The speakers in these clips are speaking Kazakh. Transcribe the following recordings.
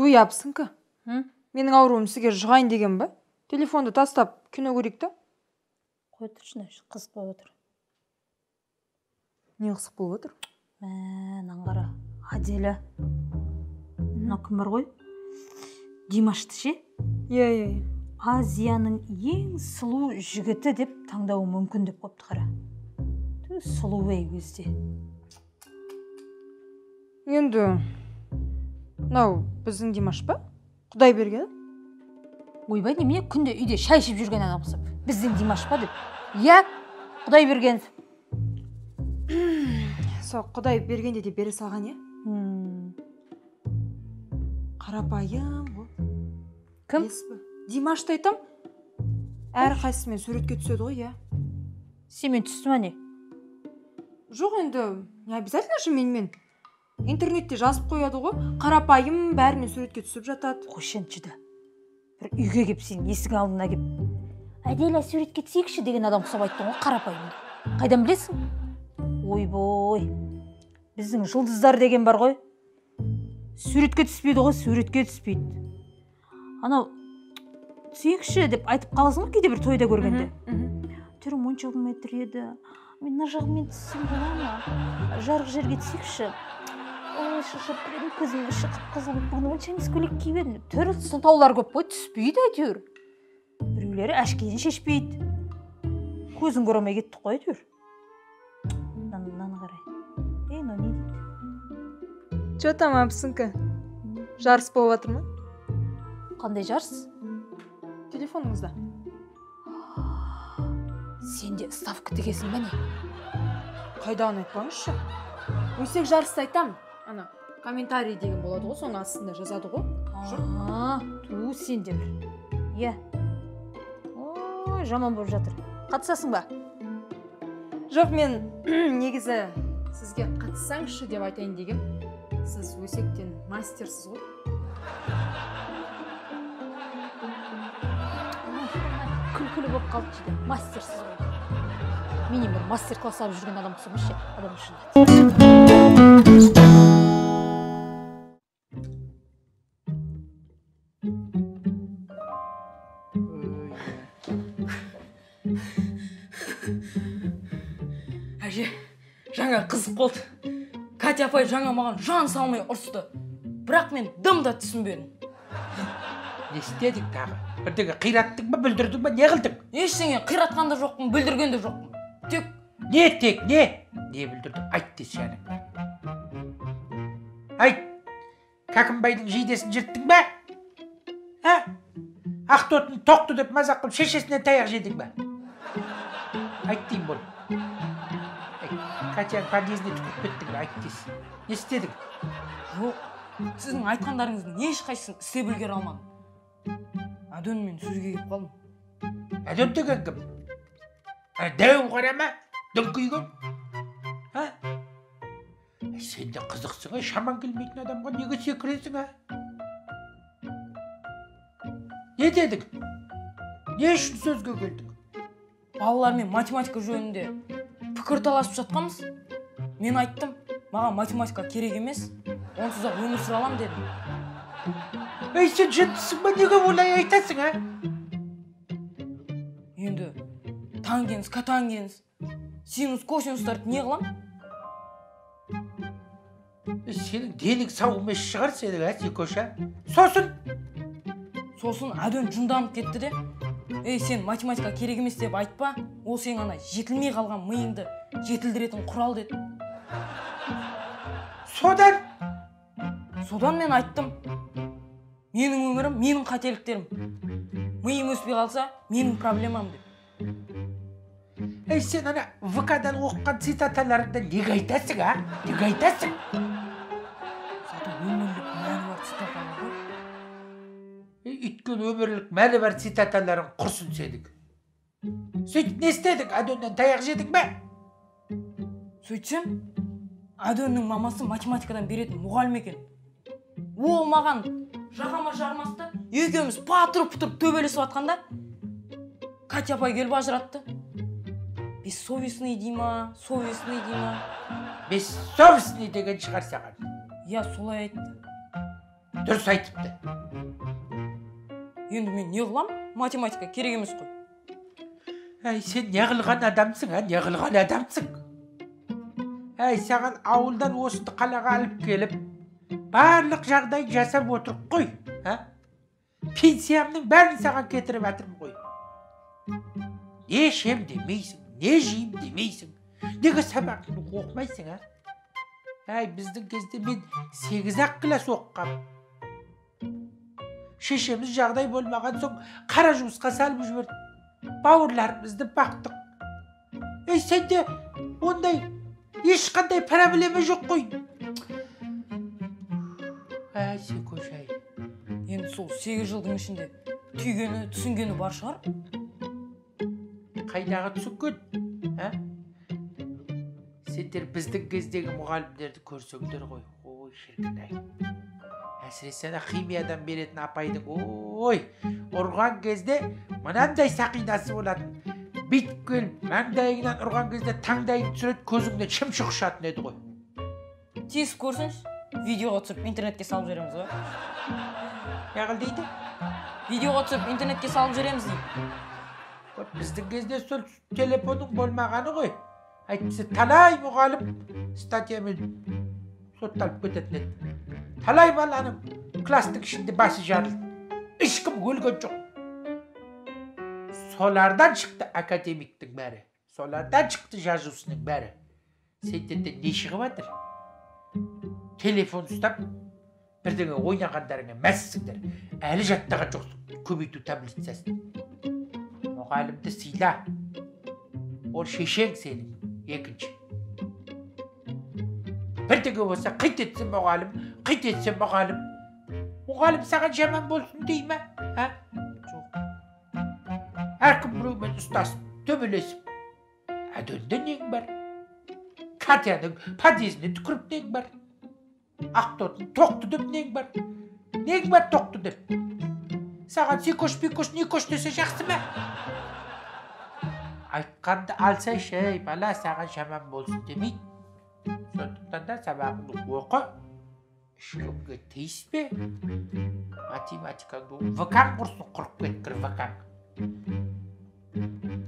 Туй апсыңка. Менің ауруым сізге жұғайын деген ба? Телефонды тастап кино көрейік та? Қой тұршына, қызық болып отыр. Не қызық болып отыр? Наңғара, Аделя. Мына кім бар ғой? Димашты ше? Иә. Азияның ең сұлу жігіті деп таңдауы мүмкін деп қойыпты қара. Сұлу ей өзде. Енді, мынау біздің Димаш па? Құдай берген? Ойбай, немене күнде үйде шай ішіп жүрген адам ұқсап. Біздің Димаш па деп. Иә, Құдай берген. Сол Құдай бергенде де бере салған, е? Қарапайым ғой. Кім? Димашты айтам. Әр қайсымен суретке түседі ғой, е? Сен түсті ма не? Жоқ, енді, не обязательно же менімен. Интернетте жазып қояды ғой. Қарапайым бәрімен суретке түсіп жатады. Қошен жүді. Бір үйге кеп сен есік алдына кеп. Аделя суретке түсейікші деген адам ұқсап айттың ғой қарапайым. Қайдан білесің? Ойбой. Біздің жұлдыздар деген бар ғой. Суретке түспейді ғой, суретке түспейді. Анау түсейікші деп айтып қаласың ғой кейде бір тойда көргенде. Түрі монша метр еді. Мен мына жағымен түссем бола ма? Жарық жерге түсейікші. Ой, шашып келедім, көзім іші қып-қызыл болып бүгін онша емес көйлек киіп едім. Түрі сылтаулар көп қой, түспейді әйтеуір. Біреулері әшкейін шешпейді. Көзін көремей кетті қой әйтеуір. Наны қарай. Мынау не дейді? Че там апсыңка? Жарыс болып жатыр ма? Қандай жарыс? Телефоныңызда. Сенде ставка тігесің ба не? Қайдағын айтпаңызшы. Өсек жарысты айтам. Ана, комментарий деген болады ғой, соның астында жазады ғой. Ту сенде бір. Иә. Ой, жаман болып жатыр. Қатысасың ба? Жоқ, мен негізі сізге қатыссаңызшы деп айтайын дегем. Сіз өсектен мастерсіз ғой. Күлкілі болып қалды жеді. Мастерсіз ғой. Менен бір мастер класс алып жүрген адам ұқсамас ше, адам үшін. Әже, жаңа қызық болды. Катя апай жаңа маған жан салмай ұрысты. Бірақ мен дымда түсінбедім. Не істедік тағы? Бірдегі қираттың ба, бүлдірдің ба, не қылдың? Ештеңе қиратқан да жоқпын, бүлдірген де жоқпын. Тек не? Не бүлдірдің? Айт десе әні. Айт, Кәкімбайдың жейдесін жырттың ба? Ақтотын тоқты деп мазақ қылып шешесіне таяқ жедің ба? Айт дейін бол. Катяның подъездіне түкіріп кеттің ба? Айт десе. Не істедің? жоқ, сіздің айтқандарыңыздың ешқайсысын істеп үлгере алмадым. Әдөнмен сөзге келіп қалдым. Әдөн деген кім? Дәу қара ма? Дүңкүйген? Сен де қызықсың, шаман келмейтін адамға неге секіресің, Не дедің? Не үшін сөзге келдің? Балалармен математика жөнінде пікір таласып жатқанбыз. Мен айттым, маған математика керек емес, онсыз да өмір сүре аламын дедім. Сен жындысың ба, неге олай айтасың, Енді тангенс, катангенс, синус, косинустарды не қылам? Сенің денің сау емес шығар сенің, Секоша? Сосын әден жынданып кетті де. Сен математика керек емес деп айтпа, ол сен ана жетілмей қалған миыңды жетілдіретін құрал деді. Содан мен айттым. Менің өмірім, менің қателіктерім. Миым өспей қалса, менің проблемам деп. Сен ана ВК-дан оқыған цитаталарында неге айтасың, Неге айтасың? Зато өмірлік мәні бар цитаталар ғой. Үйткен өмірлік мәні бар цитаталарын құрсын сенің. Сөйтіп не істедің? Әдөннен таяқ жедің бе? Сөйтсем, Әдөннің мамасы математикадан беретін мұғалім екен. Ол маған жағама жармасты, екеуміз патырып-пұтырып төбелесіп атқанда, Катя апай келіп ажыратты. Бессовестный дей ма, совестный дей ма? Бессовестный деген шығар саған. Иә, солай айтты. Дұрыс айтыпты. Енді мен не қылам? Математика керек емес қой. Әй, сен не қылған адамсың, не қылған адамсың? Әй, саған ауылдан осынды қалаға алып келіп, барлық жағдай жасап отырып қой. Пенсиямның бәрін саған кетіріп атырмын ғой. Не ішем демейсің, не жейм демейсің. Неге сабағыңды оқымайсың, Әй, біздің кезде мен 8-ақ класс оққам. Шешеміз жағдай болмаған соң қара жұмысқа салып жіберді. Бауырларымызды бақтық. Ей, сенде ондай ешқандай проблема жоқ қой. Әй, Секөш-ай. Енді сол 8 жылдың ішінде түйгені, түсінгені бар шығар? Қайдағы түсінген? Сендер біздің кездегі мұғалімдерді көрсеңдер ғой. Ой, шіркін-ай. Әсіресе химиядан беретін апайдың, ой, ұрған кезде мынандай сақинасы болатын. Бүйтіп келіп, маңдайыңнан ұрған кезде таңдайың түсіреді, көзіңнен шымшық ұшатын еді ғой. Тесіп көрсінші, видеоға түсіріп интернетке салып жібереміз ғой. Неғыл дейді? Видеоға түсіріп интернетке салып жібереміз дейді. Біздің кезде сол телефонның болмағаны ғой. Әйтпесе талай мұғалім статьямен сотталып кететін еді. Талай баланың кластың ішінде басы жарылды. Ешкім өлген жоқ. Солардан шықты академиктің бәрі. Солардан шықты жазушының бәрі. Сендерде не шығып жатыр? Телефон ұстап, бірдеңе ойнағандарыңа мәссіңдер. Әлі жаттаған жоқсың, көбейту таблицасын. Мұғалімді сыйла. Ол шешең сенің, екінші. Бірдеңе болса, қит етсін мұғалім, қит етсін мұғалім. Мұғалім саған жаман болсын дей ма? Жоқ. Әркім біреумен ұстасып, төбелесіп. Әдөнде нең бар? Катяның подъезіне түкіріп нең бар? Ақтотын тоқты деп нең бар? Нең бар тоқты деп? Саған Секөш, Никош десе жақсы ма? Айтқанды алсайшы, ей бала, саған жаман болсын демейді. Сондықтан да сабағыңды оқы. Ешкімге тиіспе. Математикаңды вкаң құрсын, құрып кеткір вкаң.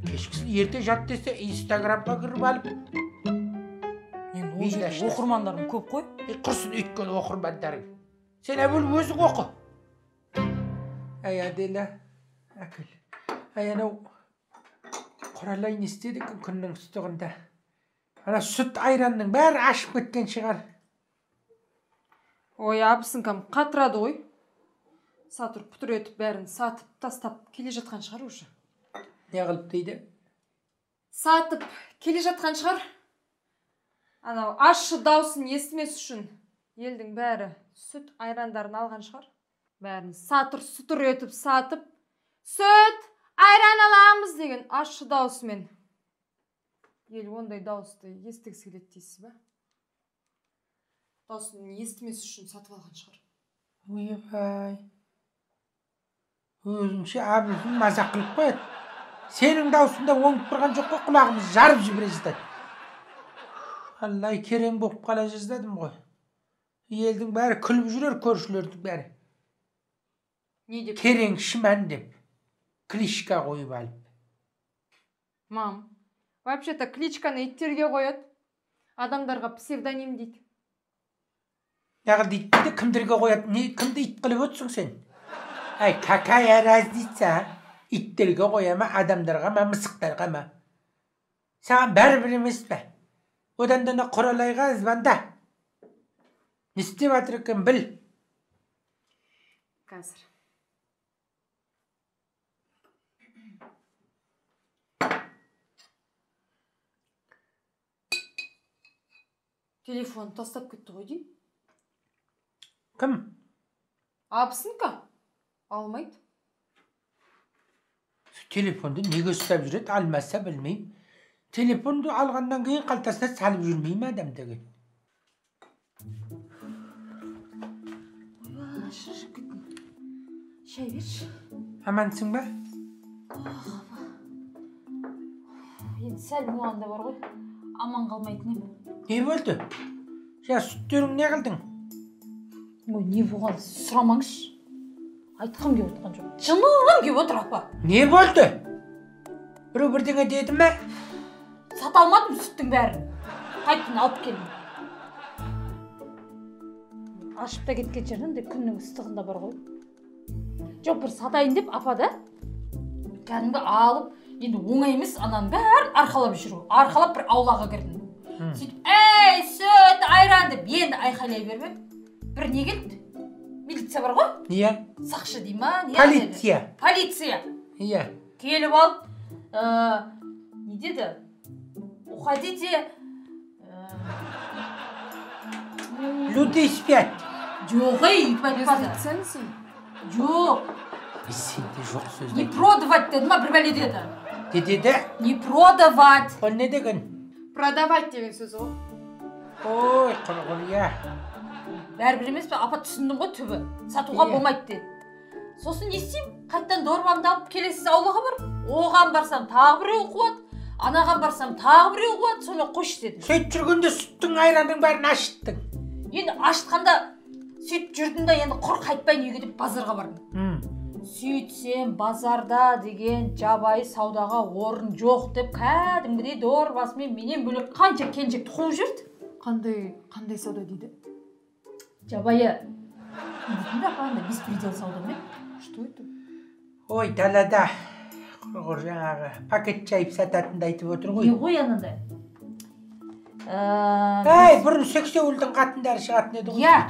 Кешкісін ерте жат десе инстаграмға кіріп алып. Енді ол жерде оқырмандарың көп қой. Құрсын өйткен оқырмандарың. Сен әуел өзің оқы. Әй, Аделя, әкіл. Әй, анау құралай не істедік күннің ыстығында. Ана сүт айранның бәрі ашып кеткен шығар. Ой, абысынкам қатырады ғой. Сатыр пұтыр етіп бәрін сатып тастап келе жатқан шығар уже. Не қылып дейді? Сатып келе жатқан шығар. Анау ащы даусын естімес үшін елдің бәрі сүт айрандарын алған шығар. Бәрін сатыр сұтыр етіп сатып, сүт айран аламыз деген ащы даусымен. Ел ондай дауысты естігісі келеді дейсіз ба? Даусын естімес үшін сатып алған шығар. Ойбай. Өзінше абысын мазақ қылып қояды. Сенің даусында оңып тұрған жоқ қой, құлағымыз жарып жібере жаздады. Аллай, керең болып қала жаздадым ғой. Елдің бәрі күліп жүрер, көршілердің бәрі. Не деп? Керең шыман деп. Кличка қойып алып. Мам, вообще-то кличканы иттерге қояды. Адамдарға псевдоним дейді. Неғыл дейді, кімдерге қояды? Кімді ит қылып өтсің сен? Ай, какая разница? Иттерге қоя ма, адамдарға ма, мысықтарға ма? Саған бәрібір емес пе? Одан да Құралайға звонда. Не істеп жатыр екен біл. Қазір. Телефон тастап кетті ғой дейм. Кім? Абысынка. Алмайды. Телефонды неге ұстап жүреді, алмаса білмеймін. Телефонды алғаннан кейін қалтасына салып жүрмейме адам деген. Шай берші. Амансың ба? Енді сәл мұғанда бар ғой, аман қалмайтын ем. Не болды? Сүттерің не қылдың? Ой, не болған сұрамаңызшы. Айтқым келіп отқан жоқ. Жыным келіп отыр, апа. Не болды? Біреу бірдеңе деді ме? Сата алмадым сүттің бәрін. Қайтын алып келдім. Ашып та кеткен жерден де күннің ыстығында бар ғой. Жоқ, бір сатайын деп апа да кәдімгі алып, енді оңай емес, ананың бәрін арқалап жүру. Арқалап бір аулаға кірдім. Сөйтіп, әй, сүт, айран деп енді айқайлай бермем. Бір не келді? Милиция бар ғой? Иә. Сақшы дей ма? Полиция. Полиция. Иә. Келіп алып, не деді? Уходите. Люди спят. Жоқ, өйтіп айтпады. Сенсің? Жоқ, Сенде жоқ сөз. не продавать деді ма, бір бәле деді. Не деді? Не продавать. Ол не деген? Продавать деген сөз ғой. Ой, құрғыр, иә. Бәрібір емес пе, апа түсіндің ғой түбі. Сатуға Иә. болмайды деді. Сосын не істеймін? Қайттан дорбамды алып келесіз аулаға бар. Оған барсам тағы біреу қуады. Анаған барсам тағы біреу қуады. Соны қойшы деді. Сөйтіп жүргенде сүттің айранның бәрін ашыттың. Енді ашытқанда сөйтіп жүрдім да енді құр қайтпайын үйге деп базарға бардым. Сөйтсем базарда деген жабайы саудаға орын жоқ деп кәдімгідей дорбасымен менен бөлек қанша келіншекті қуып жүрді. Қандай сауда дейді? Жабайы. Не дейтін да апағанда беспредел саудамен. Что это? Ой, далада құрғыр жаңағы пакет жайып сататынды айтып отыр Не ғой. ғой анандай? Әй, бұрын сексеуілдің қатындары шығатын еді ғой. Я.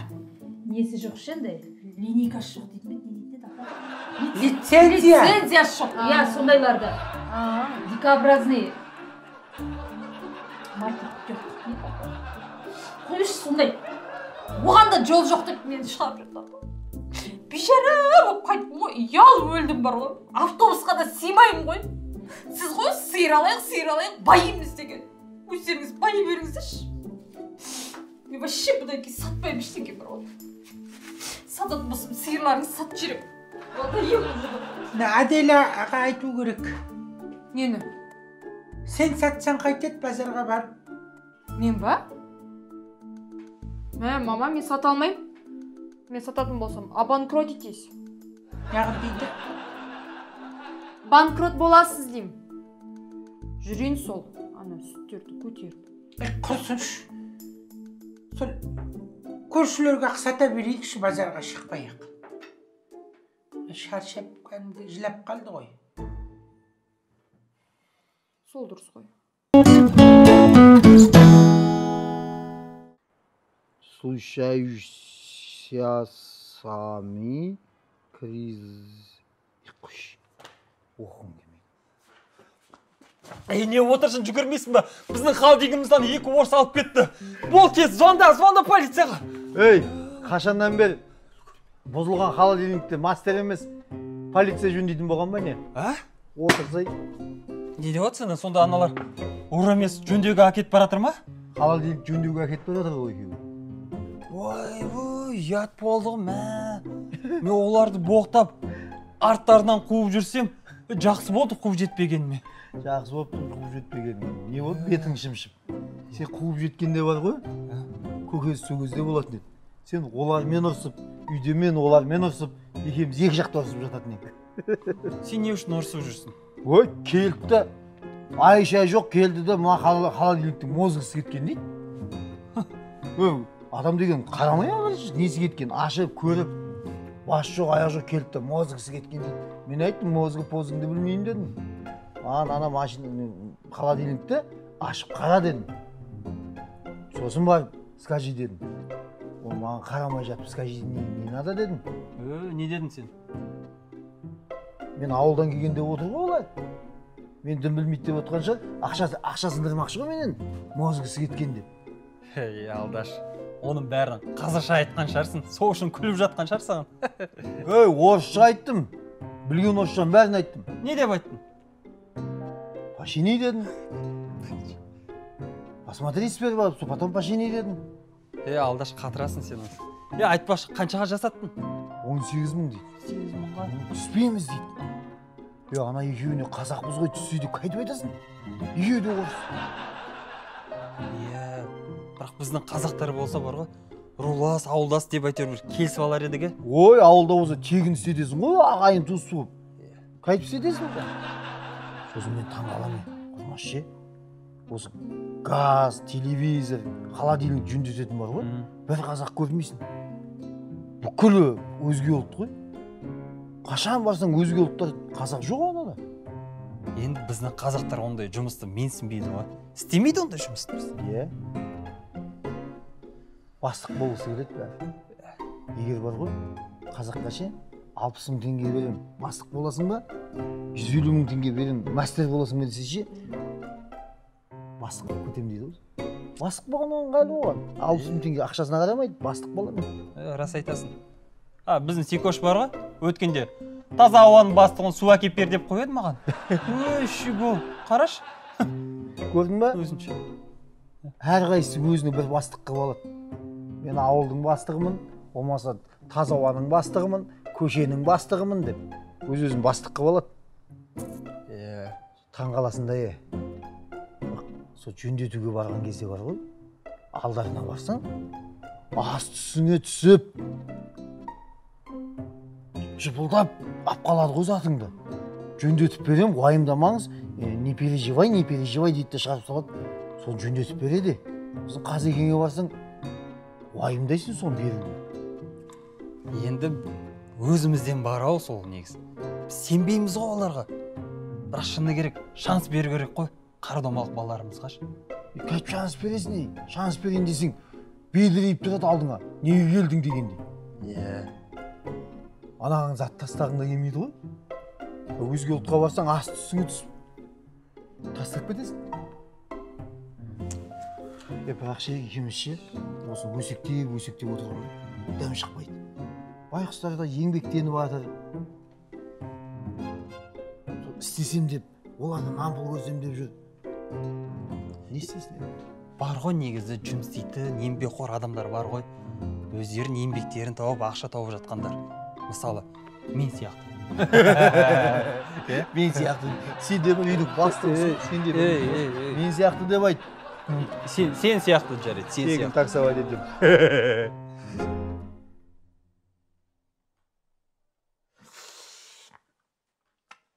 Несі жоқ шенде? Линейкасы жоқ дейтін бе? Не дейтін еді апа? Лицензия. Лицензиясы жоқ. Я, сондайларды. Дикообразный. Маркет жоқ. Қойшы сондай. Оған да жол жоқ деп мені шығарып жатыр. Бейшара болып қайттым ғой. Ұялып өлдім бар ғой. Автобусқа да сыймаймын ғой. Сіз ғой сиыр алайық, байымыз деген. Өздеріңіз байы беріңіздерші. Мен вообще бұдан кейін сатпаймын ештеңе бар ғой. Сататын болсам сиырларыңыз сатып жүрем. Онда ем уже. Аделя аға айту керек. Нені? Сен сатсаң қайтеді базарға барып. Мен ба? Мама, мен сата алмаймын. Мен сататын болсам, банкрот етесіз. Яғын дейді. Банкрот боласыз деймін. Жүрейін сол, ана сүттерді көтеріп. Құрсыншы. Сол көршілерге сата берейікші, базарға шықпайық. Шаршап кәдімгі жылап қалды ғой. Сол дұрыс қой. Случающаяся сами Қуш. Оқығым келмейді. Не отырсың, жүгірмейсің ба? Біздің холдингімізден 2 орыс алып кетті. Бол тез, звонда полицияға. Ей, қашаннан бері бұзылған холодильникте мастер емес, полиция жөндейтін болған ба не? Отырсай. Не деп отырсың, сонда аналар ұр емес жөндеуге әкетіп баратыр ма? Холодильник жөндеуге әкетіп баратыр ғой екеуі. Ой, ұят болды ғой, мә. Мен оларды боқтап, арттарынан қуып жүрсем, жақсы болды қуып жетпегеніме. Жақсы болып тұр қуып жетпегенің. Не болды, бетің шымшып. Сен қуып жеткенде бар ғой, көкесі сөгезде болатын еді. Сен олармен ұрсып, үйде мен олармен ұрсып, екеуміз екі жақта ұрсып жататын едік. Сен не үшін ұрсып жүрсің? Ой, келді де, Айша жоқ келді де, мына холодильниктің мозғысы кеткен дейді. Ой, адам деген қарамай алғаншы, несі кеткен, ашып, көріп, бас жоқ, аяқ жоқ келді де, мозғысы кеткен дейді. Мен айттым, мозғы позғыңды білмеймін дедім. Ана машина, холодильникті ашып қара дедім. Сосын барып, скажи дедім. Ол маған қарамай жатып, скажи, не надо дедім. Не дедің сен? Мен ауылдан келгенде отыр ғой олай. Мен дым білмейді деп отқан шығар, ақшасын дырмақшы ғой менен, мозғысы кеткен деп. Ей, Алдаш, оның бәрін қазақша айтқан шығарсың, сол үшін күліп жатқан шығар саған. Ей, орысша айттым. Білген орысшан бәрін айттым. Не деп айттың? Пашини дедім. Посмотри сперва барып, потом пашини дедім. Алдаш, қатырасың сен. Айтпашы, қаншаға жасаттың? 18 мың дейді. 18 мыңға. Түспейміз дейді. Ана екеуіне қазақпыз ғой түссе деп қайтып айтасың? Екеуі де орыс. Бірақ біздің қазақтар болса бар ғой, рулас ауылдас деп әйтеуір бір келісіп алар едік ә? Ой, ауылда болса тегін істетесің ғой, ағайын туыс болып. Қайтып істетесің ба? Сосын мен таң қаламын, құрмаш ше. Осы газ, телевизор, холодильник жөндететін бар ғой, бір қазақ көрмейсің. Бүкілі өзге ұлт қой. Қашан барсаң өзге ұлттар, қазақ жоқ онда. Енді біздің қазақтар ондай жұмысты менсінбейді ғой. Істемейді ондай жұмысты біз. Иә. Бастық болғысы келеді бәрі. Егер бар ғой, қазаққа ше 60 мың теңге берем, бастық боласың ба? 150 мың теңге берем, мастер боласың ба десе ше, бастық болып кетем дейді ғой. Бастық болғаннан ыңғайлы оған. 60 мың теңге ақшасына қарамайды, бастық боламын. Рас айтасың. Біздің Секош бар ғой, өткенде таза ауаның бастығын су әкеп бер деп қойды маған. Ой, шүго, қараш. Көрдің ба? Өзінше. Әрқайсысы өзіне бір бастық қылып алады. Мен ауылдың бастығымын, болмаса таза ауаның бастығымын, көшенің бастығымын деп. Өз-өзін бастық қылып алады. Таң қаласында сол жөндетуге барған кезде бар ғой, алдарына барсаң, асты үстіңе түсіп, жыпылдап ап қалады ғой затыңды. Жөндетіп берем, уайымдамаңыз, не переживай дейді де шығарып салады. Соны жөндетіп береді. Сосын Қазекеңе барсаң, уайымдайсың соны берілді. Енді өзімізден бар ау сол негіз. Сенбейміз ғой оларға. Бірақ шыны керек, шанс беру керек қой. Қарадомалық балаларымызға. Қайтып шанс бересің ей? Шанс берейін десең, бедірейіп тұрады алдыңа. Неге келдің дегенде. Анағың зат тастағыңда келмейді ғой. Өзге ұлтқа барсаң, асты үстіңе түсіп тастап кетесің. Бірақ ше екеуміз ше, осы өсектеп отырған дәм шықпайды. Байқұстарда еңбектеніп жатыр. Істесем деп, олардан ампыл көрсем деп жүр. Не істесін? Бар ғой негізі жұмыс істейтін еңбекқор адамдар бар ғой. Өздерін еңбектерін тауып, ақша тауып жатқандар. Мысалы, мен сияқты. Мен сияқты. Сен де бір үйдің бастығысың. Сен де бір. Мен сияқты деп айт. Сен сияқты жарайды, сен сияқты. Тегін таксовать етем.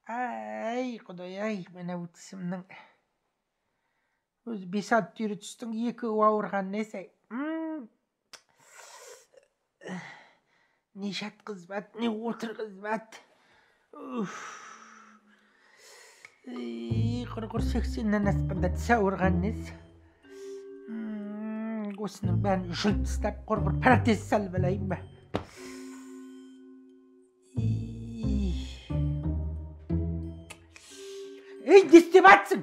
Ай, құдай-ай, мына өтісімнің өзі 5-6 түйре түстің, 2 ауырған несі. Не жатқызбады, не отырғызбады. Құрғыр 80-нен асқанда тіс ауырған несі. Осының бәрін жұлып тастап, құрғыр протез салып алайын ба. Ей, не істеп атсың?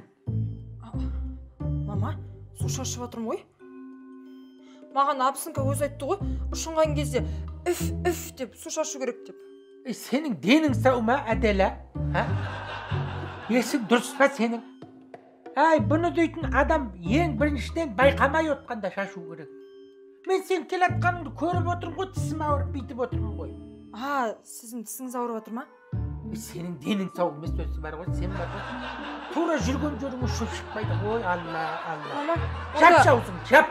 Мама, су шашып отырмын ғой. Маған абысынка өзі айтты ғой, ұшынған кезде үф деп су шашу керек деп. Сенің денің сау ма, Әдела? Есің дұрыс па сенің? Бұны дейтін адам ең біріншіден байқамай отқанда шашу керек. Мен сен келатқаныңды көріп отырмын ғой, тісім ауырып бүйтіп отырмын ғой. Сіздің тісіңіз ауырып отыр ма? Сенің денің сау емес сөзі бар ғой, сен бар ғой. Тура жүрген жеріңе шөп шықпайды ғой, Алла. Шап шаусың, шап.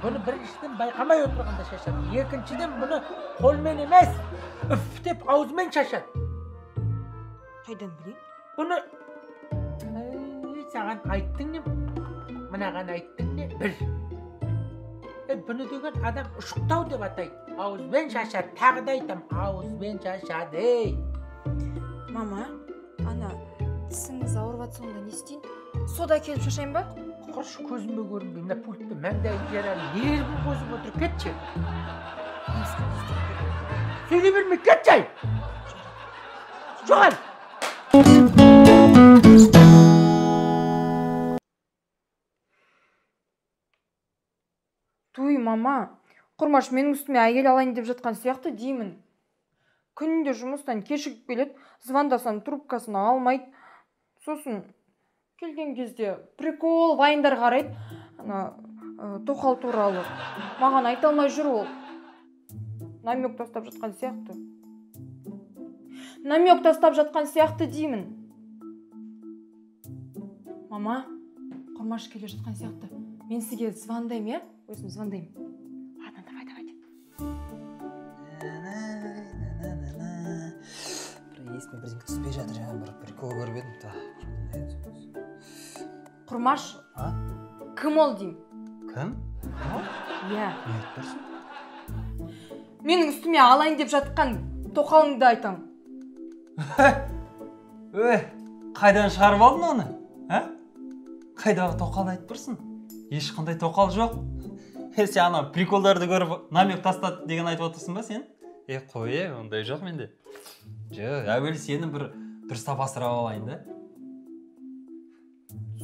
Бұны біріншіден байқамай отырғанда шашады. Екіншіден бұны қолмен емес, үф деп аузымен шашады. Қайдан білейін? Бұны саған айттың не? Мынаған айттың не? Бір. Бұны деген адам ұшықтау деп атайды. Ауызбен шашады. Тағы да айтам, ауызбен шашады. Мама, тісіңіз ауырып жатса онда не істейін? Сода келіп шашайын ба? Құрш көзімбе көрінбей, мына пультпе мәңдайын жарады. Ербін көзім отыр, кетші. Сөйлей бермей, кетші! Жоғал! Туй, мама, Құрмаш менің үстіме әйел алайын деп жатқан сияқты деймін. Күнінде жұмыстан кешігіп келеді, звондасам трубкасын алмайды. Сосын келген кезде прикол, вайндар қарайды. Тоқал туралы. Маған айта алмай жүр ол. Намек тастап жатқан сияқты. Намек тастап жатқан сияқты деймін. Мама, Құрмаш келе жатқан сияқты. Мен сізге звондаймын, өзім звондаймын. Ладно, давай. Бір есіме бірдеңке түспей жатыр, жаңа бір прикол көріп едім. Құрмаш, А? кім ол деймін? Кім? Иә. Не айтып тұрсың? Менің үстіме алайын деп жатқан тоқалыңды айтам. Қайдан шығарып алдың оны? Қайдағы тоқал айтып тұрсың? Ешқандай тоқал жоқ. Сен ана приколдарды көріп намек тастады деген айтып отырсың ба сен? Қой, ондай жоқ менде. Жоқ, әуелі сені бір дұрыстап асырап алайын да.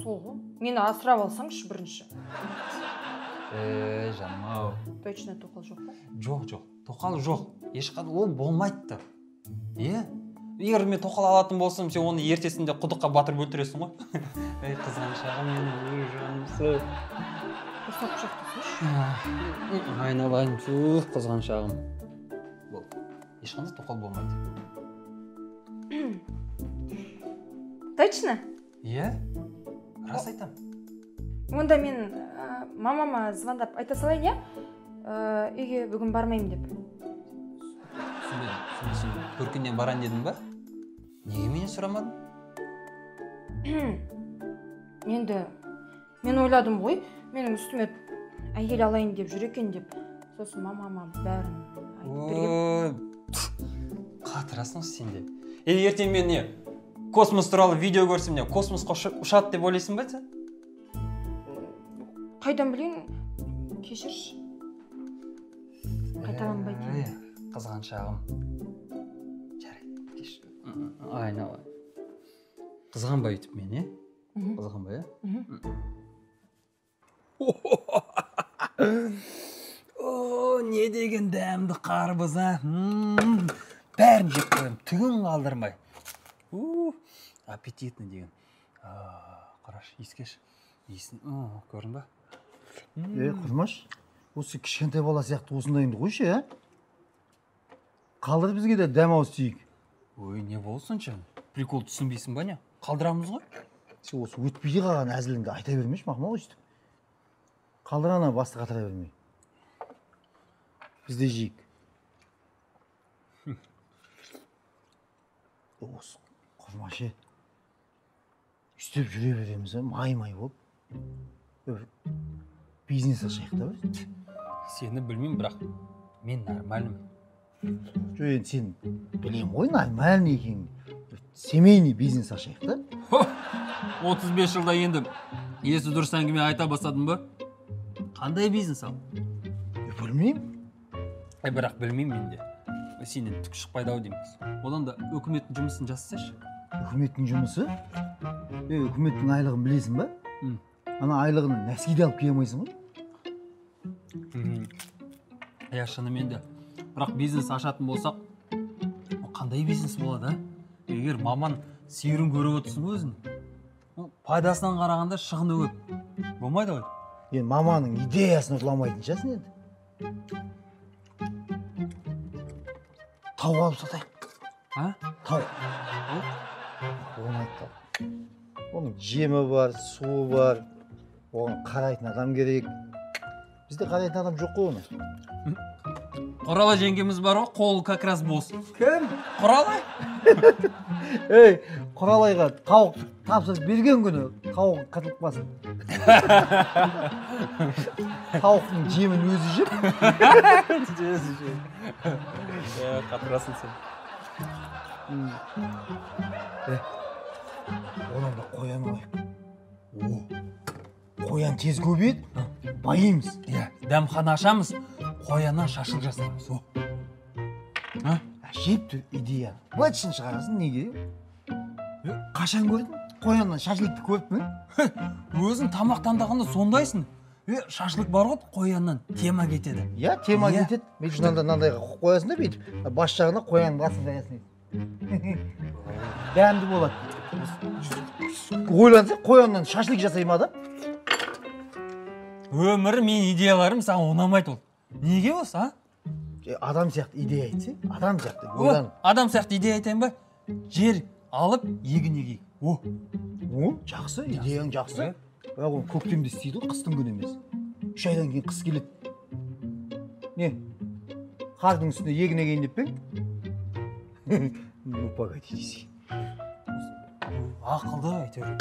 Сол ғой. Мені асырап алсаңшы бірінші. Жаным-ау. Точно тоқал жоқ па? Жоқ, тоқал жоқ. Ешқандай ол болмайды да. Егер мен тоқал алатын болсам, сен оны ертесінде құдыққа батырып өлтіресің ғой. Қызғаншағым менің, жанымсыз. Ұсақ құшақтасыншы. Айналайын, қызғаншағым. Ешқандай тоқал болмайды. Точно? Иә, рас айтам. Онда мен мамама звондап айта салайын, иә? Үйге бүгін бармаймын деп. Сен көркінен баран дедің ба? Неге мені сұрамадың? Енді мен ойладым ғой, менің үстіме әйел алайын деп жүр екен деп. Сосын мамама бәрін айтып берген. Қатырасың сенде. Ертең мен не? Космос туралы видео көрсем не? Космосқа ұшады деп ойлайсың ба сен? Қайдан білейін? Кешірші. Қайталанбайды. Қызғаншағым. Жарайды, кешір. Айналайын. Қызғанбай өйтіп мен, Қызғанбай, не деген дәмді қарбыз, бәрін жеп қойым, түгін қалдырмай. Аппетитный деген. Қараш, иіскеш. Иісін, көрдің ба? Құрмаш, осы кішкентай бала сияқты осындайыңды қойшы, Қалдыр бізге де дәм ауыз тиік. Не болсыншы? Прикол түсінбейсің ба не? Қалдырамыз ғой? Сен осы өтпей қалған әзіліңді айта бермеш, мақмал өйстіп. Қалдыр ана басты қатыра бермей. Бізде жейік. Осы Құрмашы. Үстеп жүре береміз, май-май болып. Бизнес ашайық та біз. Сені білмеймін, бірақ мен нормальным. Жоқ, енді сен білем ғой, нормальный екен. Семейный бизнес ашайық та. 35 жылда енді есі дұрыс әңгіме айта бастадың ба? Қандай бизнес ал? Білмеймін. Бірақ білмеймін мен де. Сенен түк шықпайды-ау дейміз. Одан да өкіметтің жұмысын жасасайшы. Үкіметтің жұмысы? Үкіметтің айлығын білесің ба? Ана айлығын нәскиде алып кие алмайсың ғой? Шынымен де. Бірақ бизнес ашатын болсақ, қандай бизнес болады, Егер маман сиырын көріп отырсың өзін, пайдасынан қарағанда шығыны көп. Болмайды ғой. Енді маманың идеясын ұтыламайтын шығасың енді. Тауық алып сатайық. Тауық. Болмайды тауық. Оның жемі бар, суы бар. Оған қарайтын адам керек. Бізде қарайтын адам жоқ қой оны. Құрала жеңгеміз бар ғой, қолы как раз бос. Кім? Құралай? Құралайға тауық тапсырып берген күні тауық қытылып басын. Тауықтың жемін өзі жеп. Өзі жеп. Қатырасың сен. Онан да қоян алайық. Қоян тез көбейеді, байымыз. Дәмхана ашамыз, қояннан шашылық жасаймыз. Жепті идея. Бұлайтшын шығарасың, неге? Қашан көрдің? Қояннан шашылықты көріп мін? Өзің тамақтандағанда сондайсың. Шашылық бар ғой, қояннан тема кетеді. Тема кетеді. Мен мынандайға қоясың да бүйтіп, бас жағына қоянның басын қаясың. Дәмді болады. Ойланса, қояннан шашылық жасайма да? Өмірі мен идеяларым саған ұнамайды ол. Неге осы, Адам сияқты идея айтсы, адам сияқты. Адам сияқты идея айтайын ба? Жер алып, егін егейік. Жақсы, идеяң жақсы. Бірақ оны көктемде істейді ғой, қыстың күні емес. 3 айдан кейін қыс келеді. Не? Қардың үстіне егін егейін деп пе? Ну, погоди дейсің. Ақылды әйтеуір.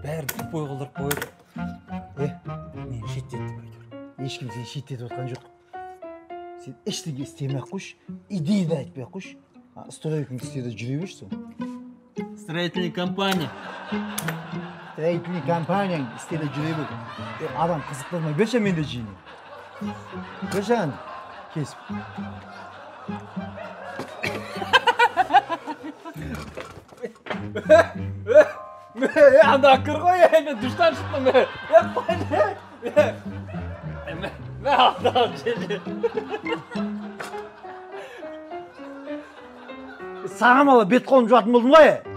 Бәрі тупой қылдырып қойып. Мен шеттеттім әйтеуір. Ешкім сені шеттетіп отқан жоқ. Сен ештеңе істемей-ақ қойшы, идея да айтпай-ақ қойшы. Стройкаң істеуде жүре берші сол. Строительный компания. Строительный компанияң істеуде жүре бер. Адам қызықтырмай берші мен де жеймін. Берші әнді. Кесіп. Анда кір ғой, мен душтан шықтым. Мен ақталып жеді. Саған ала бет қолым жуатын болдым ғой.